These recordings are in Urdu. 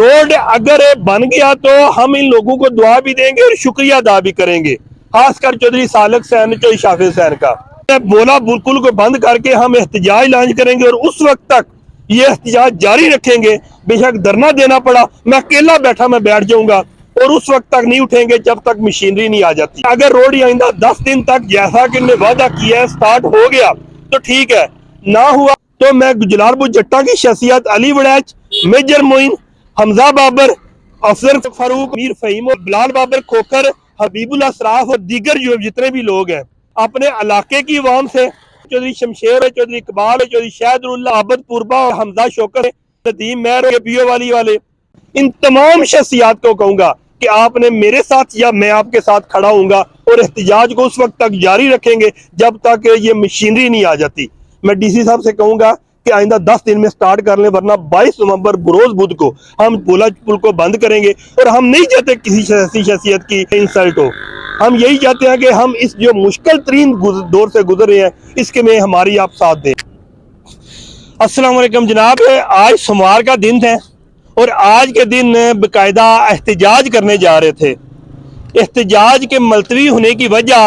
روڈ اگر بن گیا تو ہم ان لوگوں کو دعا بھی دیں گے اور شکریہ ادا بھی کریں گے، خاص کر چودھری سالک حسین چودھری شافی حسین کا۔ بولا بالکل کو بند کر کے ہم احتجاج لانچ کریں گے اور اس وقت تک یہ احتجاج جاری رکھیں گے، بے شک دھرنا دینا پڑا، میں اکیلا بیٹھا میں بیٹھ جاؤں گا، اور اس وقت تک نہیں اٹھیں گے جب تک مشینری نہیں آ جاتی۔ اگر روڈ آئندہ 10 دن تک جیسا کہ نے وعدہ کیا ہے سٹارٹ ہو گیا تو ٹھیک ہے، نہ ہوا تو میں جلال پور جٹا کی شخصیت علی وڑیچ، میجر معین، حمزہ بابر، افضل فاروق، میر فہیم اور بلال بابر کھوکھر، حبیب اللہ صراف اور دیگر جو جتنے بھی لوگ ہیں اپنے علاقے کی عوام سے، چودھری شمشیر ہے، چودھری اقبال ہے، چودھری شہد اللہ، عابد پوربا اور حمزہ شوکر، ندیم مہر کے پیو والی والے، ان تمام شخصیات کو کہوں گا کہ آپ نے میرے ساتھ یا میں آپ کے ساتھ کھڑا ہوں گا، اور احتجاج کو اس وقت تک جاری رکھیں گے جب تک یہ مشینری نہیں آ جاتی۔ میں ڈی سی صاحب سے کہوں گا کہ آئندہ 10 دن میں سٹارٹ کر لیں، ورنہ 22 نومبر بروز بدھ کو ہم بولا پل کو بند کریں گے، اور ہم نہیں چاہتے کسی شخصیت کی انسلٹ ہو۔ ہم یہی چاہتے ہیں کہ ہم اس جو مشکل ترین دور سے گزر رہے ہیں اس کے میں ہماری آپ ساتھ دیں۔ السلام علیکم جناب، آج سوموار کا دن ہے اور آج کے دن باقاعدہ احتجاج کرنے جا رہے تھے۔ احتجاج کے ملتوی ہونے کی وجہ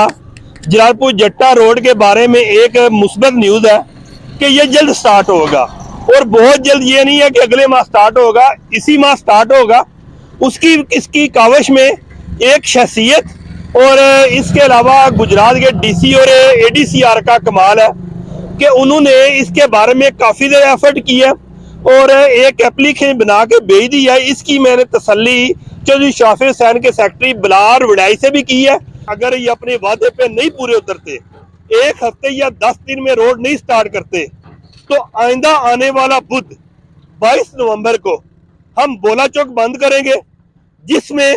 جلال پور جٹا روڈ کے بارے میں ایک مثبت نیوز ہے کہ یہ جلد سٹارٹ ہوگا، اور بہت جلد یہ نہیں ہے کہ اگلے ماہ سٹارٹ ہوگا، اسی ماہ سٹارٹ ہوگا۔ اس کی کاوش میں ایک شخصیت اور اس کے علاوہ گجرات کے ڈی سی اور اے ڈی سی آر کا کمال ہے کہ انہوں نے اس کے بارے میں کافی زیادہ ایفرٹ کی ہے اور ایک اپلیکیشن بنا کے بھیج دی ہے۔ اس کی میں نے تسلی چودھری شافی حسین کے سیکٹری بلال وڑائی سے بھی کی ہے۔ اگر یہ اپنے وعدے پہ نہیں پورے اترتے، ایک ہفتے یا 10 دن میں روڈ نہیں سٹارٹ کرتے، تو آئندہ آنے والا بدھ 22 نومبر کو ہم بولا چوک بند کریں گے، جس میں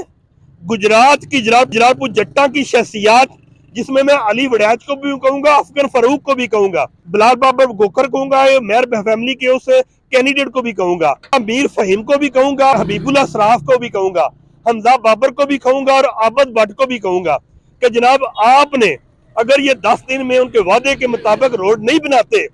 گجرات کی جلال پور جٹا کی شخصیات، جس میں علی وڑیچ کو بھی کہوں گا، افغان فاروق کو بھی کہوں گا، بلال بابر گوکر کہوں گا، مہر فیملی کے اس کینڈیڈیٹ کو بھی کہوں گا، میر فہیم کو بھی کہوں گا، حبیب اللہ صراف کو بھی کہوں گا، حمزہ بابر کو بھی کہوں گا، اور عابد بٹ کو بھی کہوں گا کہ جناب آپ نے اگر یہ 10 دن میں ان کے وعدے کے مطابق روڈ نہیں بناتے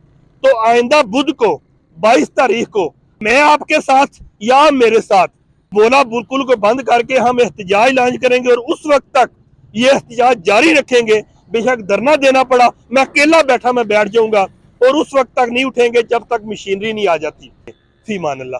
تو آئندہ بدھ کو 22 تاریخ کو میں آپ کے ساتھ یا میرے ساتھ بولا بالکل کو بند کر کے ہم احتجاج لانچ کریں گے، اور اس وقت تک یہ احتجاج جاری رکھیں گے، بے شک دھرنا دینا پڑا، میں اکیلا بیٹھا میں بیٹھ جاؤں گا، اور اس وقت تک نہیں اٹھیں گے جب تک مشینری نہیں آ جاتی۔ فی امان اللہ۔